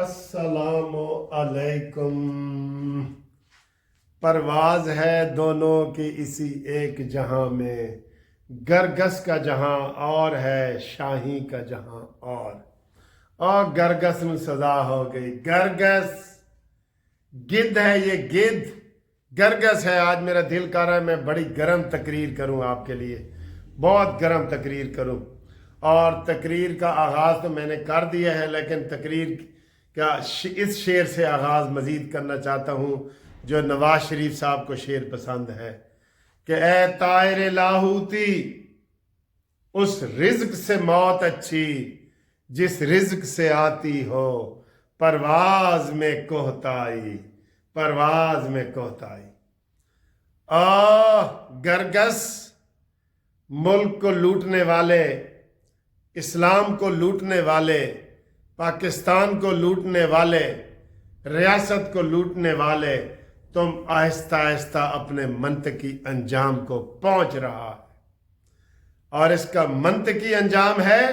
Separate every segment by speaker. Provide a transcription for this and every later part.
Speaker 1: السلام علیکم۔ پرواز ہے دونوں کی اسی ایک جہاں میں، گرگس کا جہاں اور ہے شاہی کا جہاں اور گرگس میں سزا ہو گئی۔ گرگس گدھ ہے، یہ گدھ گرگس ہے۔ آج میرا دل کر رہا ہے میں بڑی گرم تقریر کروں آپ کے لیے، بہت گرم تقریر کروں، اور تقریر کا آغاز تو میں نے کر دیا ہے، لیکن تقریر کا اس شعر سے آغاز مزید کرنا چاہتا ہوں جو نواز شریف صاحب کو شعر پسند ہے کہ اے طائر لاہوتی، اس رزق سے موت اچھی جس رزق سے آتی ہو، پرواز میں کوہتائی، پرواز میں کوہتائی۔ گرگس ملک کو لوٹنے والے، اسلام کو لوٹنے والے، پاکستان کو لوٹنے والے، ریاست کو لوٹنے والے، تم آہستہ آہستہ اپنے منطقی انجام کو پہنچ رہا ہے، اور اس کا منطقی انجام ہے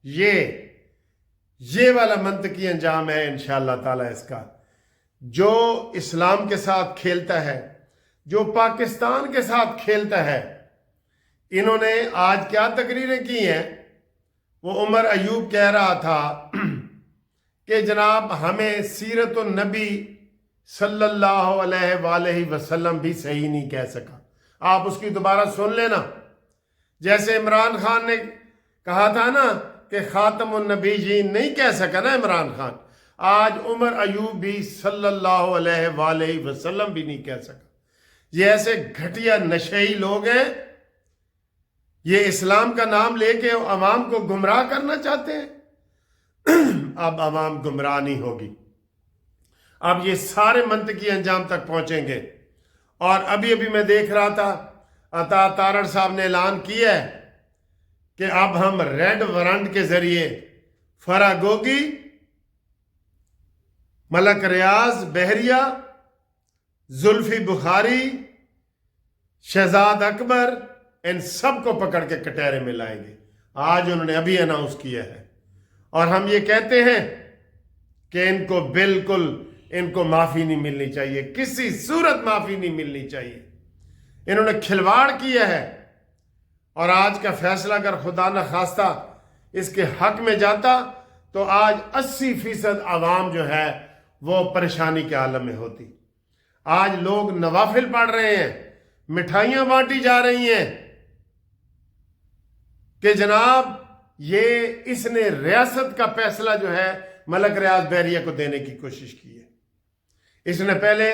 Speaker 1: یہ والا منطقی انجام ہے انشاءاللہ تعالی اس کا، جو اسلام کے ساتھ کھیلتا ہے، جو پاکستان کے ساتھ کھیلتا ہے۔ انہوں نے آج کیا تقریریں کی ہیں؟ وہ عمر ایوب کہہ رہا تھا کہ جناب ہمیں سیرت النبی صلی اللہ علیہ وآلہ وسلم بھی صحیح نہیں کہہ سکا۔ آپ اس کی دوبارہ سن لینا، جیسے عمران خان نے کہا تھا نا کہ خاتم النبیین نہیں کہہ سکا نا عمران خان، آج عمر ایوب بھی صلی اللہ علیہ وآلہ وسلم بھی نہیں کہہ سکا۔ یہ ایسے گھٹیا نشئی لوگ ہیں، یہ اسلام کا نام لے کے عوام کو گمراہ کرنا چاہتے ہیں۔ اب عوام گمراہ نہیں ہوگی، اب یہ سارے منطقی انجام تک پہنچیں گے۔ اور ابھی میں دیکھ رہا تھا عطا تارڑ صاحب نے اعلان کیا ہے کہ اب ہم ریڈ وارنٹ کے ذریعے فراگوگی، ملک ریاض بحریہ، زلفی بخاری، شہزاد اکبر، ان سب کو پکڑ کے کٹہرے میں لائیں گے۔ آج انہوں نے ابھی اناؤنس کیا ہے، اور ہم یہ کہتے ہیں کہ ان کو معافی نہیں ملنی چاہیے، کسی صورت معافی نہیں ملنی چاہیے۔ انہوں نے کھلواڑ کیا ہے، اور آج کا فیصلہ اگر خدا نہ خواستہ اس کے حق میں جاتا تو آج 80% عوام جو ہے وہ پریشانی کے عالم میں ہوتی۔ آج لوگ نوافل پڑھ رہے ہیں، مٹھائیاں بانٹی جا رہی ہیں کہ جناب اس نے ریاست کا فیصلہ جو ہے ملک ریاض بحریہ کو دینے کی کوشش کی ہے۔ اس نے پہلے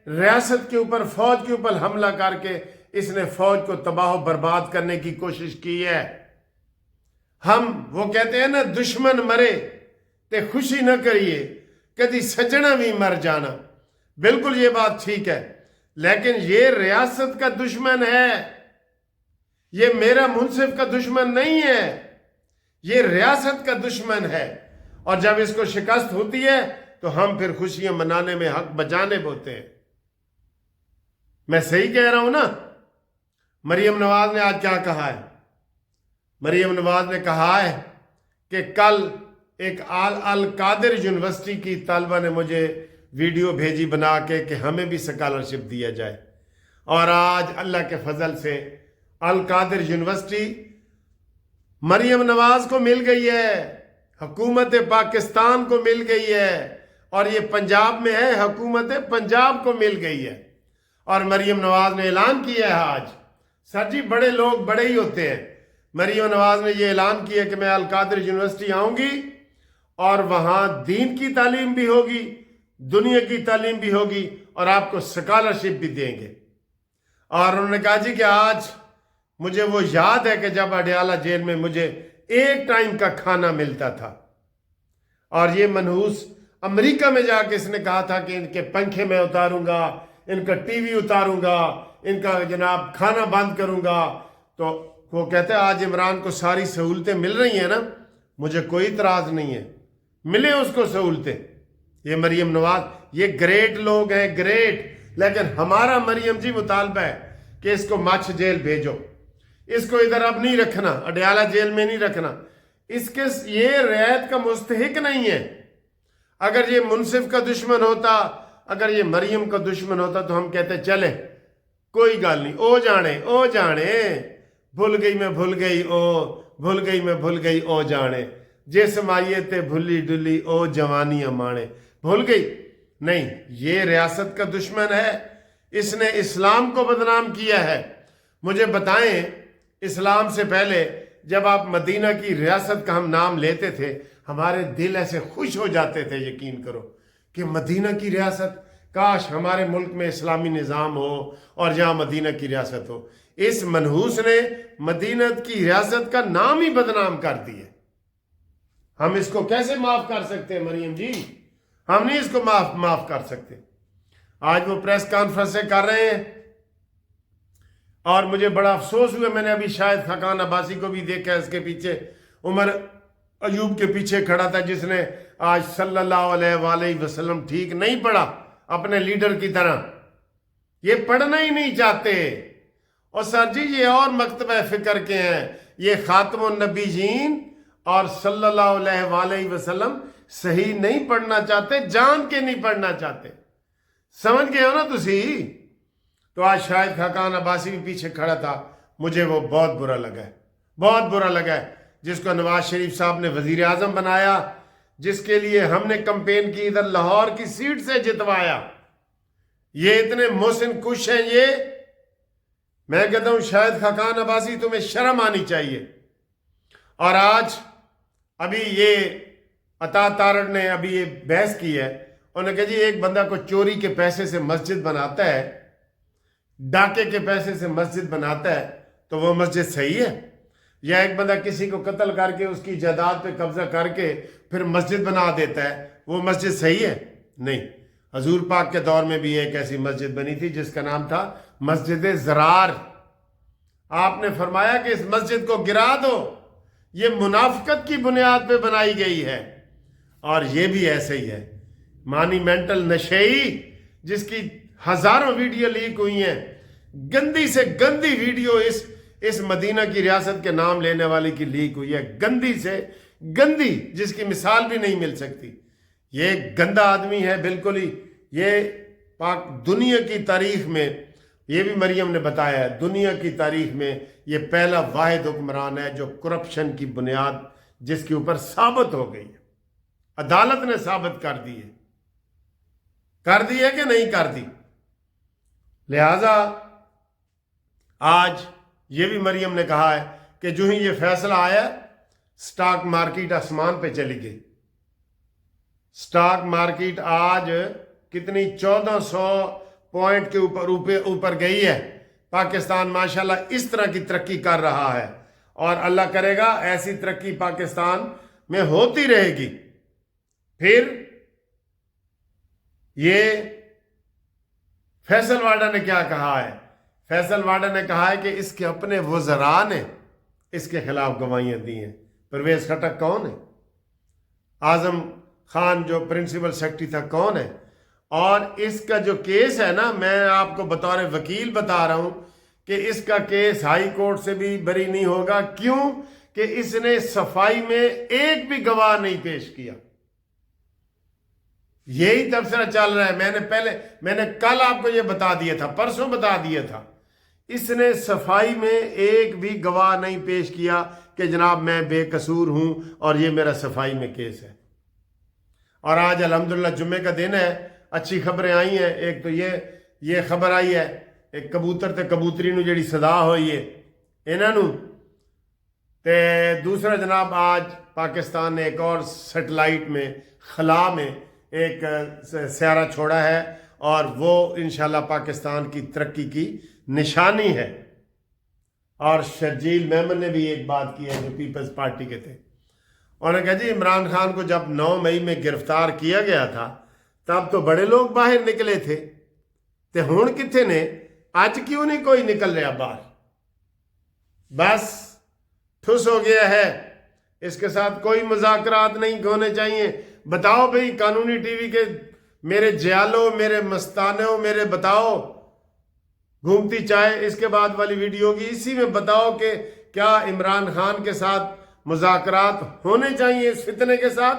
Speaker 1: ریاست کے اوپر، فوج کے اوپر حملہ کر کے اس نے فوج کو تباہ و برباد کرنے کی کوشش کی ہے۔ وہ کہتے ہیں نا، دشمن مرے تے خوشی نہ کریے، کدی سجنا بھی مر جانا۔ بالکل یہ بات ٹھیک ہے، لیکن یہ ریاست کا دشمن ہے، یہ میرا منصف کا دشمن نہیں ہے، یہ ریاست کا دشمن ہے۔ اور جب اس کو شکست ہوتی ہے تو ہم پھر خوشیاں منانے میں حق بجانب ہوتے ہیں۔ میں صحیح کہہ رہا ہوں نا؟ مریم نواز نے آج کیا کہا ہے؟ مریم نواز نے کہا ہے کہ کل ایک القادر یونیورسٹی کی طالبہ نے مجھے ویڈیو بھیجی بنا کے کہ ہمیں بھی سکالرشپ دیا جائے، اور آج اللہ کے فضل سے القادر یونیورسٹی مریم نواز کو مل گئی ہے، حکومت پاکستان کو مل گئی ہے، اور یہ پنجاب میں ہے، حکومت پنجاب کو مل گئی ہے۔ اور مریم نواز نے اعلان کیا ہے آج، سر جی بڑے لوگ بڑے ہی ہوتے ہیں، مریم نواز نے یہ اعلان کیا کہ میں القادر یونیورسٹی آؤں گی، اور وہاں دین کی تعلیم بھی ہوگی، دنیا کی تعلیم بھی ہوگی، اور آپ کو سکالرشپ بھی دیں گے۔ اور انہوں نے کہا جی کہ آج مجھے وہ یاد ہے کہ جب اڈیالہ جیل میں مجھے ایک ٹائم کا کھانا ملتا تھا، اور یہ منحوس امریکہ میں جا کے اس نے کہا تھا کہ ان کے پنکھے میں اتاروں گا، ان کا ٹی وی اتاروں گا، ان کا جناب کھانا بند کروں گا۔ تو وہ کہتے ہیں آج عمران کو ساری سہولتیں مل رہی ہیں نا، مجھے کوئی اعتراض نہیں ہے، ملے اس کو سہولتیں۔ یہ مریم نواز، یہ گریٹ لوگ ہیں، گریٹ، لیکن ہمارا مریم جی مطالبہ ہے کہ اس کو مچھ جیل بھیجو، اس کو ادھر اب نہیں رکھنا، اڈیالہ جیل میں نہیں رکھنا، یہ رعایت کا مستحق نہیں ہے۔ اگر یہ منصف کا دشمن ہوتا، اگر یہ مریم کا دشمن ہوتا تو ہم کہتے چلے کوئی گل نہیں، او جانے بھول گئی میں بھول گئی او، بھول گئی میں بھول گئی او جانے، جس مائیے تے بھلی ڈلی او جوانیاں مانے، بھول گئی نہیں، یہ ریاست کا دشمن ہے، اس نے اسلام کو بدنام کیا ہے۔ مجھے بتائیں، اسلام سے پہلے جب آپ مدینہ کی ریاست کا ہم نام لیتے تھے ہمارے دل ایسے خوش ہو جاتے تھے، یقین کرو کہ مدینہ کی ریاست، کاش ہمارے ملک میں اسلامی نظام ہو اور جہاں مدینہ کی ریاست ہو۔ اس منحوس نے مدینہ کی ریاست کا نام ہی بدنام کر دیا۔ ہم اس کو کیسے معاف کر سکتے ہیں مریم جی؟ ہم نہیں اس کو معاف کر سکتے۔ آج وہ پریس کانفرنسیں کر رہے ہیں اور مجھے بڑا افسوس ہوا، میں نے ابھی شاید خاقان عباسی کو بھی دیکھا، اس کے پیچھے عمر ایوب کے پیچھے کھڑا تھا، جس نے آج صلی اللہ علیہ وآلہ وسلم ٹھیک نہیں پڑھا اپنے لیڈر کی طرح، یہ پڑھنا ہی نہیں چاہتے۔ اور سر جی یہ اور مکتبہ فکر کے ہیں، یہ خاتم النبیین اور صلی اللہ علیہ وآلہ وسلم صحیح نہیں پڑھنا چاہتے، جان کے نہیں پڑھنا چاہتے، سمجھ گئے ہو نا تسی؟ تو آج شاید خاقان عباسی بھی پیچھے کھڑا تھا، مجھے وہ بہت برا لگا ہے، بہت برا لگا ہے، جس کو نواز شریف صاحب نے وزیر اعظم بنایا، جس کے لیے ہم نے کمپین کی، ادھر لاہور کی سیٹ سے جتوایا، یہ اتنے محسن کش ہیں یہ۔ میں کہتا ہوں شاید خاقان عباسی تمہیں شرم آنی چاہیے۔ اور آج ابھی یہ عطا تارڑ نے ابھی یہ بحث کی ہے، انہوں نے کہا جی ایک بندہ کو چوری کے پیسے سے مسجد بناتا ہے، ڈاکے کے پیسے سے مسجد بناتا ہے تو وہ مسجد صحیح ہے؟ یا ایک بندہ کسی کو قتل کر کے اس کی جائیداد پہ قبضہ کر کے پھر مسجد بنا دیتا ہے، وہ مسجد صحیح ہے؟ نہیں۔ حضور پاک کے دور میں بھی ایک ایسی مسجد بنی تھی جس کا نام تھا مسجد زرار۔ آپ نے فرمایا کہ اس مسجد کو گرا دو، یہ منافقت کی بنیاد پہ بنائی گئی ہے۔ اور یہ بھی ایسے ہی ہے، مانیمنٹل نشئی جس کی ہزاروں ویڈیو لیک ہوئی ہیں، گندی سے گندی ویڈیو اس مدینہ کی ریاست کے نام لینے والے کی لیک ہوئی ہے، گندی سے گندی، جس کی مثال بھی نہیں مل سکتی۔ یہ گندا آدمی ہے بالکل ہی۔ یہ پاک دنیا کی تاریخ میں، یہ بھی مریم نے بتایا ہے، دنیا کی تاریخ میں یہ پہلا واحد حکمران ہے جو کرپشن کی بنیاد جس کے اوپر ثابت ہو گئی ہے، عدالت نے ثابت کر دی ہے کہ نہیں کر دی؟ لہذا آج یہ بھی مریم نے کہا ہے کہ جو ہی یہ فیصلہ آیا سٹاک مارکیٹ آسمان پہ چلی گئی۔ سٹاک مارکیٹ آج کتنی 1400 پوائنٹ کے اوپر گئی ہے۔ پاکستان ماشاءاللہ اس طرح کی ترقی کر رہا ہے اور اللہ کرے گا ایسی ترقی پاکستان میں ہوتی رہے گی۔ پھر یہ فیصل واڈا نے کیا کہا ہے؟ فیصل واڈا نے کہا ہے کہ اس کے اپنے وزراء نے اس کے خلاف گواہیاں دی ہیں۔ پرویز خٹک کون ہے؟ اعظم خان جو پرنسپل سیکرٹری تھا کون ہے؟ اور اس کا جو کیس ہے نا، میں آپ کو بطور وکیل بتا رہا ہوں کہ اس کا کیس ہائی کورٹ سے بھی بری نہیں ہوگا۔ کیوں؟ کہ اس نے صفائی میں ایک بھی گواہ نہیں پیش کیا۔ یہی تبصرہ چل رہا ہے۔ میں نے کل آپ کو یہ بتا دیا تھا، پرسوں بتا دیا تھا، اس نے صفائی میں ایک بھی گواہ نہیں پیش کیا کہ جناب میں بے قصور ہوں اور یہ میرا صفائی میں کیس ہے۔ اور آج الحمدللہ جمعے کا دن ہے، اچھی خبریں آئی ہیں۔ ایک تو یہ خبر آئی ہے، ایک کبوتر تے کبوتری نو جڑی صدا ہوئی ہے انہاں نو، تے دوسرا جناب آج پاکستان نے ایک اور سیٹلائٹ میں خلا میں ایک سیارہ چھوڑا ہے اور وہ انشاءاللہ پاکستان کی ترقی کی نشانی ہے۔ اور شرجیل میمن نے بھی ایک بات کی ہے جو پیپلز پارٹی کے تھے، انہوں نے کہا جی عمران خان کو جب 9 مئی میں گرفتار کیا گیا تھا تب تو بڑے لوگ باہر نکلے تھے، تے ہون کتنے نے؟ آج کیوں نہیں کوئی نکل رہا باہر؟ بس ٹھس ہو گیا ہے، اس کے ساتھ کوئی مذاکرات نہیں ہونے چاہیے۔ بتاؤ بھئی قانونی ٹی وی کے میرے جیالو، میرے مستانوں، میرے بتاؤ گھومتی چائے اس کے بعد والی ویڈیو کی، اسی میں بتاؤ کہ کیا عمران خان کے ساتھ مذاکرات ہونے چاہیے اس فتنے کے ساتھ؟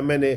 Speaker 1: MNA,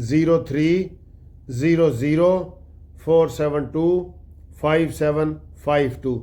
Speaker 1: 0300472572